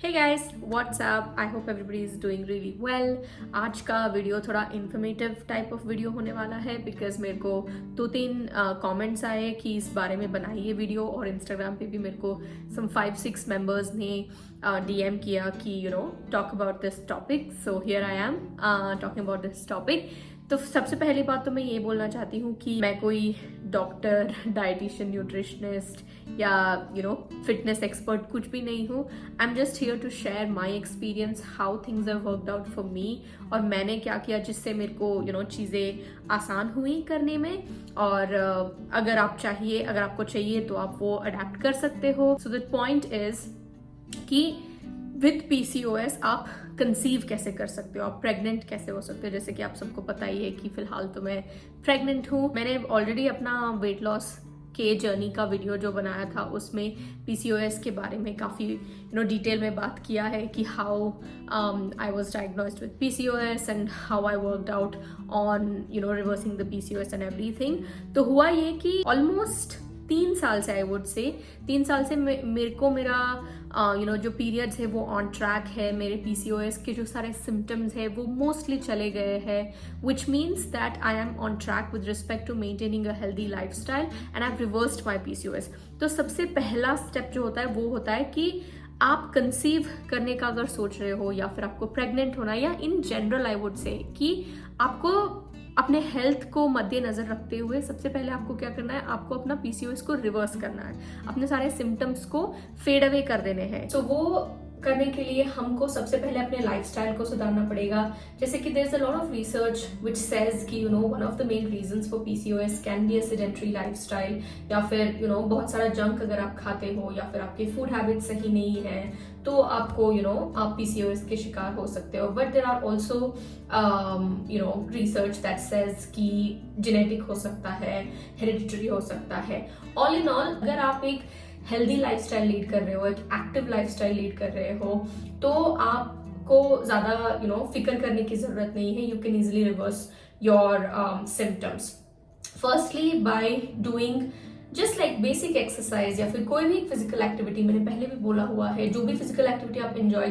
Hey guys what's up, I hope everybody is doing really well. आज का video थोड़ा informative type of video होने वाला है बिकॉज मेरे को 2-3 कमेंट्स आए कि इस बारे में बनाइए वीडियो, और इंस्टाग्राम पे भी मेरे को सम 5-6 मेंबर्स ने डीएम किया कि talk about this topic. So here I am talking about this topic. तो सबसे पहली बात तो मैं ये बोलना चाहती हूँ कि मैं कोई डॉक्टर, डाइटिशियन, न्यूट्रिशनिस्ट या फिटनेस एक्सपर्ट कुछ भी नहीं हूँ। I am just here to share my experience, how things have worked out for me, और मैंने क्या किया जिससे मेरे को चीज़ें आसान हुई करने में। और अगर आपको चाहिए तो आप वो अडेप्ट कर सकते हो। सो द पॉइंट इज कि विद पीसीओएस आप कंसीव कैसे कर सकते हो, आप प्रेग्नेंट कैसे हो सकते हो। जैसे कि आप सबको पता ही है कि फिलहाल तो मैं प्रेग्नेंट हूँ। मैंने ऑलरेडी अपना वेट लॉस के जर्नी का वीडियो जो बनाया था उसमें पीसीओएस के बारे में काफ़ी डिटेल में बात किया है कि how I was diagnosed with PCOS and how I worked out on reversing the PCOS and everything. तो हुआ ये कि ऑलमोस्ट 3 साल से, आई वुड से 3 साल से मेरे को मेरा जो पीरियड्स है वो ऑन ट्रैक है। मेरे पीसीओएस के जो सारे सिम्टम्स है वो मोस्टली चले गए हैं, which means that I am on track with respect to maintaining a healthy lifestyle and I have reversed my PCOS. तो सबसे पहला स्टेप जो होता है वो होता है कि आप कंसीव करने का अगर सोच रहे हो या फिर आपको प्रेग्नेंट होना, या इन जनरल आई वुड से कि आपको अपने हेल्थ को मद्देनजर रखते हुए सबसे पहले आपको क्या करना है, आपको अपना पीसीओएस को रिवर्स करना है, अपने सारे सिम्टम्स को फेड अवे कर देने हैं। तो वो करने के लिए हमको सबसे पहले अपने लाइफस्टाइल को सुधारना पड़ेगा। जैसे कि there is a lot of research which says कि one of the main reasons for PCOS can be a sedentary lifestyle, या फिर बहुत सारा जंक अगर आप खाते हो या फिर आपके फूड हैबिट्स सही नहीं है तो आपको आप पीसीओएस के शिकार हो सकते हो। But there are also research that says कि जेनेटिक हो सकता है, हेरिडिटरी हो सकता है। ऑल इन ऑल, अगर आप एक हेल्दी लाइफस्टाइल लीड कर रहे हो, एक एक्टिव लाइफस्टाइल लीड कर रहे हो, तो आपको ज्यादा फिक्र करने की जरूरत नहीं है। You can easily reverse your symptoms firstly by doing just like basic exercise या फिर कोई भी फिजिकल एक्टिविटी। मैंने पहले भी बोला हुआ है, जो भी फिजिकल एक्टिविटी आप एंजॉय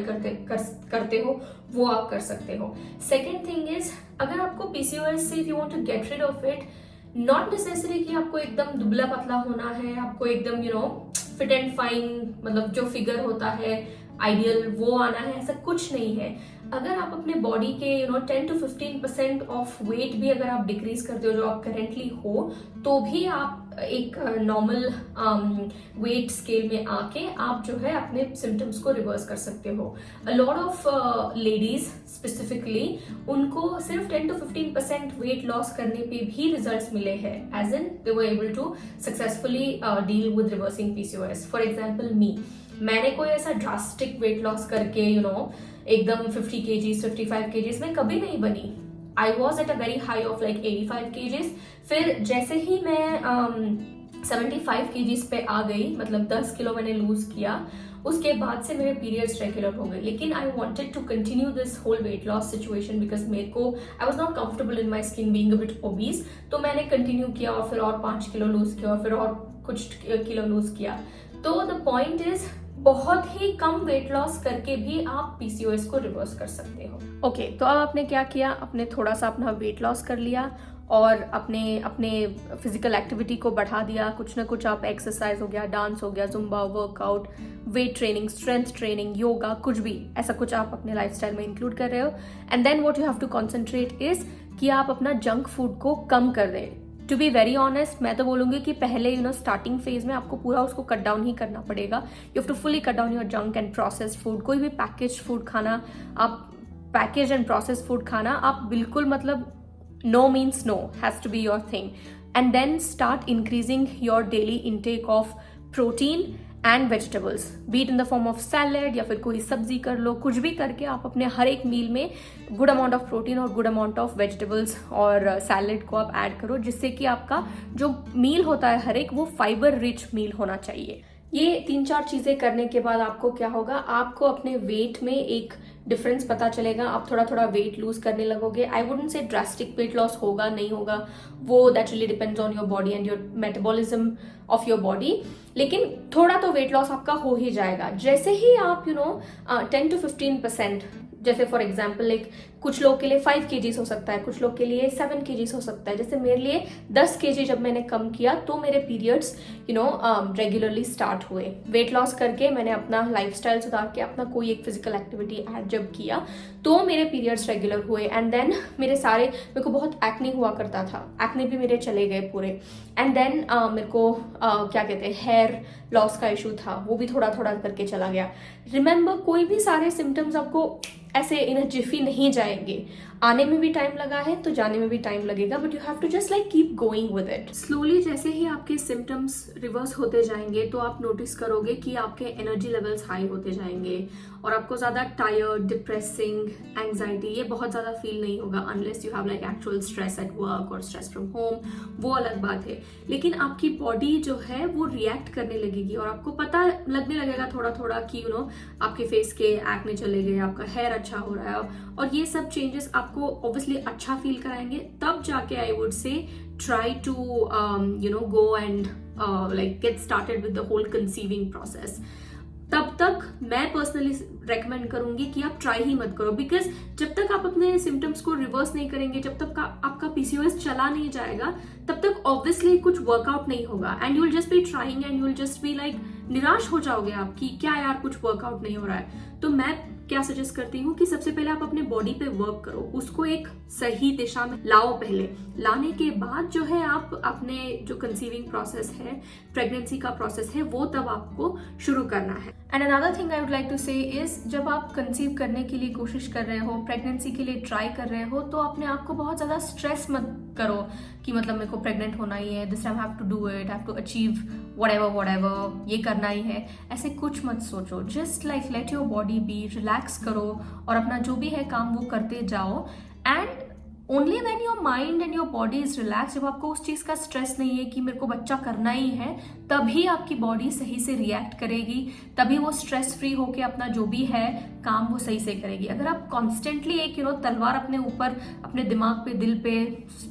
करते हो वो आप कर सकते हो। सेकेंड थिंग इज, अगर आपको पीसीओएस से, if you want to get rid of it, not necessary कि आपको एकदम दुबला पतला होना है, आपको एकदम फिट एंड फाइन, मतलब जो फिगर होता है आइडियल वो आना है, ऐसा कुछ नहीं है। अगर आप अपने बॉडी के 10 to 15% ऑफ वेट भी अगर आप डिक्रीज करते हो जो आप करेंटली हो, तो भी आप एक नॉर्मल वेट स्केल में आके आप जो है अपने सिम्टम्स को रिवर्स कर सकते हो। अ लॉट ऑफ लेडीज स्पेसिफिकली, उनको सिर्फ 10 to 15% वेट लॉस करने पे भी रिजल्ट्स मिले हैं, as in they were able to successfully deal with reversing PCOS. For example मैंने कोई ऐसा ड्रास्टिक वेट लॉस करके एकदम 50 kgs 55 kgs में कभी नहीं बनी। I was at a very high of like 85 kgs। फिर जैसे ही मैं 75 kgs पे आ गई, मतलब 10 किलो मैंने लूज किया, उसके बाद से मेरे पीरियड्स रेगुलर हो गए। लेकिन I wanted to continue this whole weight loss situation because मेरे को I was not comfortable in my skin being a bit obese. तो मैंने कंटिन्यू किया और फिर और 5 किलो लूज किया और फिर और कुछ किलो लूज किया। तो द पॉइंट इज, बहुत ही कम वेट लॉस करके भी आप पीसीओएस को रिवर्स कर सकते हो। ओके, तो अब आपने क्या किया, आपने थोड़ा सा अपना वेट लॉस कर लिया और अपने फिजिकल एक्टिविटी को बढ़ा दिया। कुछ ना कुछ आप एक्सरसाइज हो गया, डांस हो गया, Zumba, workout, weight training, strength training, yoga, कुछ भी ऐसा कुछ आप अपने लाइफस्टाइल में इंक्लूड कर रहे हो। And then what you have to concentrate is कि आप अपना जंक फूड को कम कर दें। टू बी वेरी ऑनेस्ट, मैं तो बोलूंगी कि पहले स्टार्टिंग फेज में आपको पूरा उसको कट डाउन ही करना पड़ेगा। You have to fully cut down your junk and processed food. कोई भी पैकेज फूड खाना, आप पैकेज एंड प्रोसेस्ड फूड खाना आप बिल्कुल, मतलब no means no, has to be your thing. And then start increasing your daily intake of protein and vegetables, be it in the form of salad या फिर कोई सब्जी कर लो, कुछ भी करके आप अपने हर एक मील में गुड अमाउंट ऑफ प्रोटीन और गुड अमाउंट ऑफ वेजिटेबल्स और सैलेड को आप ऐड करो, जिससे कि आपका जो मील होता है हर एक, वो फाइबर रिच मील होना चाहिए। ये 3-4 चीजें करने के बाद आपको क्या होगा, आपको अपने वेट में एक डिफरेंस पता चलेगा, आप थोड़ा थोड़ा वेट लूज करने लगोगे। I wouldn't say drastic weight loss होगा नहीं होगा, वो that really depends on your body and your metabolism of your body, लेकिन थोड़ा तो वेट लॉस आपका हो ही जाएगा। जैसे ही आप 10 to 15%, जैसे फॉर एग्जाम्पल एक कुछ लोग के लिए 5 kgs हो सकता है, कुछ लोग के लिए 7 kgs हो सकता है। जैसे मेरे लिए 10 kg जब मैंने कम किया तो मेरे पीरियड्स रेगुलरली स्टार्ट हुए। वेट लॉस करके मैंने अपना लाइफस्टाइल सुधार के अपना कोई एक फिजिकल एक्टिविटी ऐड जब किया तो मेरे पीरियड्स रेगुलर हुए। एंड देन मेरे को बहुत एक्ने हुआ करता था, एक्ने भी मेरे चले गए पूरे। एंड देन मेरे को क्या कहते हैं, हेयर लॉस का इशू था, वो भी थोड़ा थोड़ा करके चला गया। रिमेंबर, कोई भी सारे सिम्टम्स आपको ऐसे इन अ जिफी नहीं जाएंगे, आने में भी टाइम लगा है तो जाने में भी टाइम लगेगा, but you have to just like keep going with it. Slowly जैसे ही आपके सिम्टम्स रिवर्स होते जाएंगे तो आप नोटिस करोगे कि आपके एनर्जी लेवल्स हाई होते जाएंगे और आपको ज्यादा टायर्ड, डिप्रेसिंग, एंग्जाइटी ये बहुत ज्यादा फील नहीं होगा, unless you have like actual stress at work और स्ट्रेस फ्रॉम होम, वो अलग बात है। लेकिन आपकी बॉडी जो है वो रिएक्ट करने लगेगी और आपको पता लगने लगेगा थोड़ा थोड़ा कि आपके फेस के एक्ने चले गए, आपका हेयर अच्छा हो रहा है, और ये सब चेंजेस आपको ऑब्वियसली अच्छा फील कराएंगे। तब जाके I would say try to go and like get started with the whole conceiving process। तब तक मैं पर्सनली रेकमेंड करूंगी कि आप ट्राई ही मत करो, बिकॉज जब तक आप अपने सिम्टम्स को रिवर्स नहीं करेंगे, जब तक आपका पीसीओएस चला नहीं जाएगा, तब तक ऑब्वियसली कुछ वर्कआउट नहीं होगा and you will just be trying and you will just be like निराश हो जाओगे आप कि क्या यार कुछ वर्कआउट नहीं हो रहा है। तो मैं क्या सजेस्ट करती हूँ कि सबसे पहले आप अपने बॉडी पे वर्क करो, उसको एक सही दिशा में लाओ। पहले लाने के बाद जो है आप अपने जो कंसीविंग प्रोसेस है, प्रेगनेंसी का प्रोसेस है, वो तब आपको शुरू करना है। And another thing I would like to say is, जब आप कंसीव करने के लिए कोशिश कर रहे हो, प्रेगनेंसी के लिए ट्राई कर रहे हो, तो अपने आप को बहुत ज्यादा स्ट्रेस मत करो कि मतलब मेरे को प्रेग्नेंट होना ही है, this time I have to do it, I have to achieve whatever, ये करना ही है, ऐसे कुछ मत सोचो। Just like let your body be, relax करो और अपना जो भी है काम वो करते जाओ। And only when your mind and your body is relax, जब आपको उस चीज का स्ट्रेस नहीं है कि मेरे को बच्चा करना ही है, तभी आपकी बॉडी सही से रिएक्ट करेगी, तभी वो स्ट्रेस फ्री होके अपना जो भी है काम वो सही से करेगी। अगर आप कॉन्स्टेंटली एक तलवार अपने ऊपर, अपने दिमाग पे, दिल पे,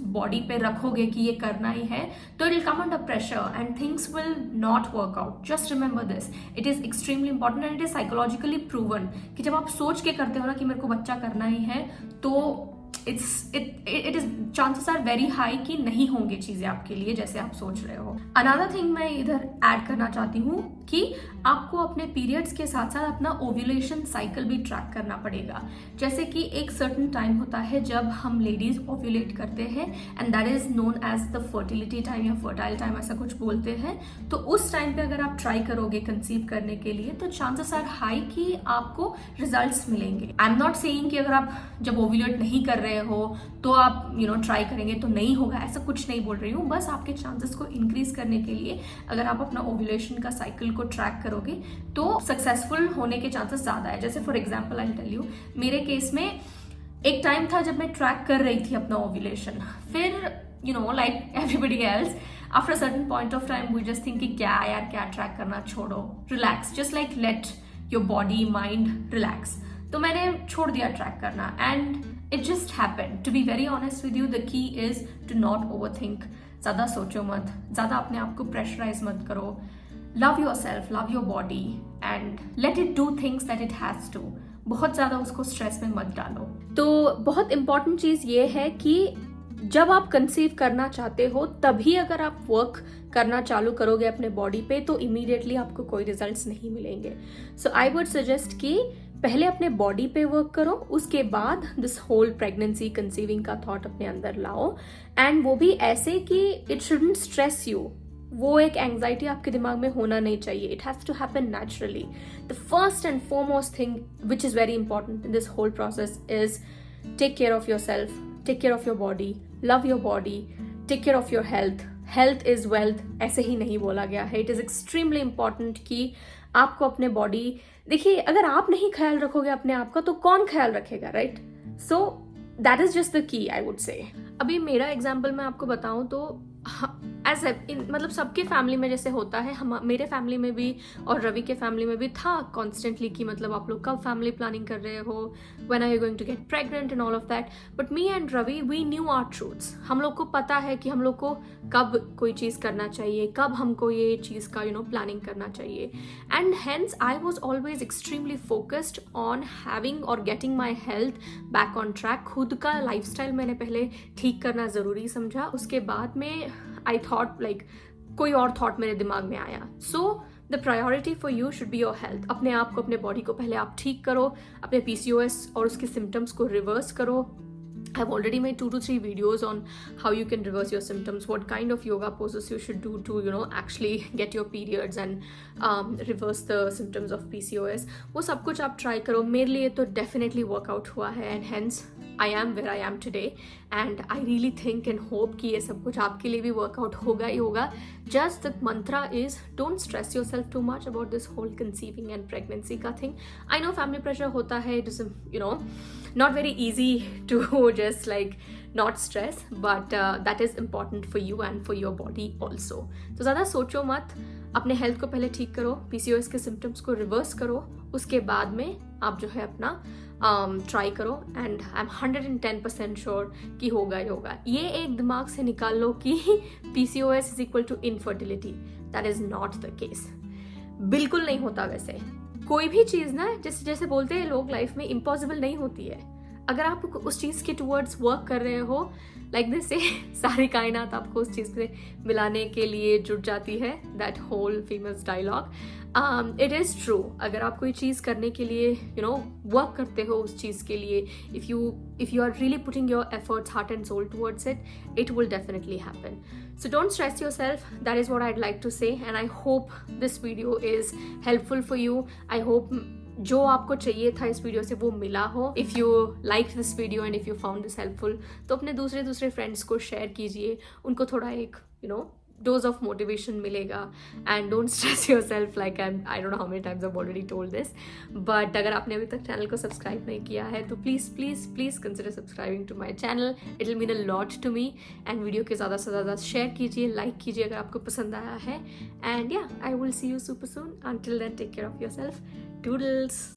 बॉडी पे रखोगे कि ये करना ही है, तो it will come under pressure and things will not work out. Just remember this, it is extremely important and it is psychologically proven कि जब आप सोच के करते हो ना कि मेरे को बच्चा करना ही है, तो it is chances are very high कि नहीं होंगे चीजें आपके लिए जैसे आप सोच रहे हो। अनदर थिंग मैं इधर ऐड करना चाहती हूँ कि आपको अपने पीरियड्स के साथ साथ अपना ओव्यूलेशन साइकिल भी ट्रैक करना पड़ेगा। जैसे कि एक सर्टेन टाइम होता है जब हम लेडीज ओव्यूलेट करते हैं and that is known as the fertility time या फर्टाइल टाइम, ऐसा कुछ बोलते हैं। तो उस टाइम पे अगर आप ट्राई करोगे कंसीव करने के लिए, तो चांसेस आर हाई कि आपको रिजल्ट्स मिलेंगे। आई एम नॉट सेइंग कि अगर आप जब ओव्यूलेट नहीं कर रहे हो तो आप ट्राई करेंगे तो नहीं होगा, ऐसा कुछ नहीं बोल रही हूँ। बस आपके चांसेस को इंक्रीज करने के लिए अगर आप अपना ओव्यूलेशन का साइकिल को ट्रैक करोगे तो सक्सेसफुल होने के चांसेस ज्यादा है। जैसे for example I tell you, मेरे केस में एक टाइम था जब मैं ट्रैक कर रही थी अपना ओव्यूलेशन, फिर like everybody else after certain point of time we just think कि क्या यार, क्या ट्रैक करना, छोड़ो, relax, just like let your body mind relax. तो मैंने छोड़ दिया ट्रैक करना and it just happened. To be very honest with you, the key is to not overthink. ज़्यादा सोचो मत, ज़्यादा अपने आप को प्रेशराइज मत करो। Love yourself, love your body and let it do things that it has to. बहुत ज़्यादा उसको स्ट्रेस में मत डालो। तो बहुत इंपॉर्टेंट चीज़ ये है कि जब आप कंसीव करना चाहते हो तभी अगर आप वर्क करना चालू करोगे अपने बॉडी पे तो इमीडिएटली आपको कोई रिजल्ट्स नहीं मिलेंगे। सो आई वुड सजेस्ट कि पहले अपने बॉडी पे वर्क करो, उसके बाद दिस होल प्रेगनेंसी कंसीविंग का थॉट अपने अंदर लाओ। एंड वो भी ऐसे कि इट शुडंट स्ट्रेस यू, वो एक एंग्जाइटी आपके दिमाग में होना नहीं चाहिए। It has to happen naturally. The first and foremost thing which is very important in this whole process is take care of your self, take care of your body, love your body, take care of your health. Health is wealth, ऐसे ही नहीं बोला गया है। It is extremely important कि आपको अपने body, देखिए अगर आप नहीं ख्याल रखोगे अपने आप का तो कौन ख्याल रखेगा, right? So that is just the key, I would से। अभी मेरा एग्जाम्पल मैं आपको बताऊं तो एज मतलब सबके फैमिली में जैसे होता है, हम मेरे फैमिली में भी और रवि के फैमिली में भी था कॉन्स्टेंटली कि मतलब आप लोग कब फैमिली प्लानिंग कर रहे हो, when are you going to get pregnant and all of that. But me and Ravi, we knew our truths. हम लोग को पता है कि हम लोग को कब कोई चीज़ करना चाहिए, कब हमको ये चीज़ का प्लानिंग करना चाहिए. And hence I was always extremely focused on having और getting my health back on track. खुद का लाइफस्टाइल मैंने पहले ठीक करना ज़रूरी समझा. उसके बाद में आई थॉट लाइक कोई और थॉट मेरे दिमाग में आया. So the priority for you should be your health. अपने आप को, अपने बॉडी को पहले आप ठीक करो, अपने PCOS और उसके सिम्टम्स को रिवर्स करो. I've already made 2 to 3 videos on how you can reverse your symptoms, what kind of yoga poses you should do to, actually get your periods and reverse the symptoms of PCOS. वो सब कुछ आप try करो. मेरे लिए तो definitely workout हुआ है and hence I am where I am today. And I really think and hope कि ये सब कुछ आपके लिए भी workout होगा ही होगा. Just the mantra is don't stress yourself too much about this whole conceiving and pregnancy का thing. I know family pressure होता है, it is, not very easy to just like not stress, but that is important for you and for your body also. तो ज़्यादा सोचो मत, अपने health को पहले ठीक करो, PCOS के सिम्टम्स को रिवर्स करो, उसके बाद में आप जो है अपना ट्राई करो. एंड आई एम 110% श्योर कि होगा ही होगा. ये एक दिमाग से निकाल लो कि PCOS is equal to infertility. That is not the case. बिल्कुल नहीं होता. वैसे कोई भी चीज़ ना, जैसे जैसे बोलते हैं लोग, लाइफ में इम्पॉसिबल नहीं होती है. अगर आप उस चीज़ के टूवर्ड्स वर्क कर रहे हो, लाइक दिस से सारी कायनात आपको उस चीज़ पे मिलाने के लिए जुट जाती है. That whole famous dialogue. It is true. अगर आप कोई चीज़ करने के लिए वर्क करते हो उस चीज़ के लिए, if you are really putting your efforts, heart and soul towards it, it will definitely happen. So don't stress yourself. That is what I'd like to say, and I hope this video is helpful for you. I hope जो आपको चाहिए था इस video से वो मिला हो. If you liked this video and if you found this helpful, तो अपने दूसरे फ्रेंड्स को शेयर कीजिए. उनको थोड़ा एक dose of motivation मिलेगा. And don't stress yourself like I don't know how many times I've already told this, but अगर आपने अभी तक चैनल को सब्सक्राइब नहीं किया है तो please consider subscribing to my channel. It will mean a lot to me. And video के ज़्यादा से ज़्यादा शेयर कीजिए, लाइक कीजिए अगर आपको पसंद आया है. And yeah, I will see you super soon. Until then, take care of yourself. Doodles.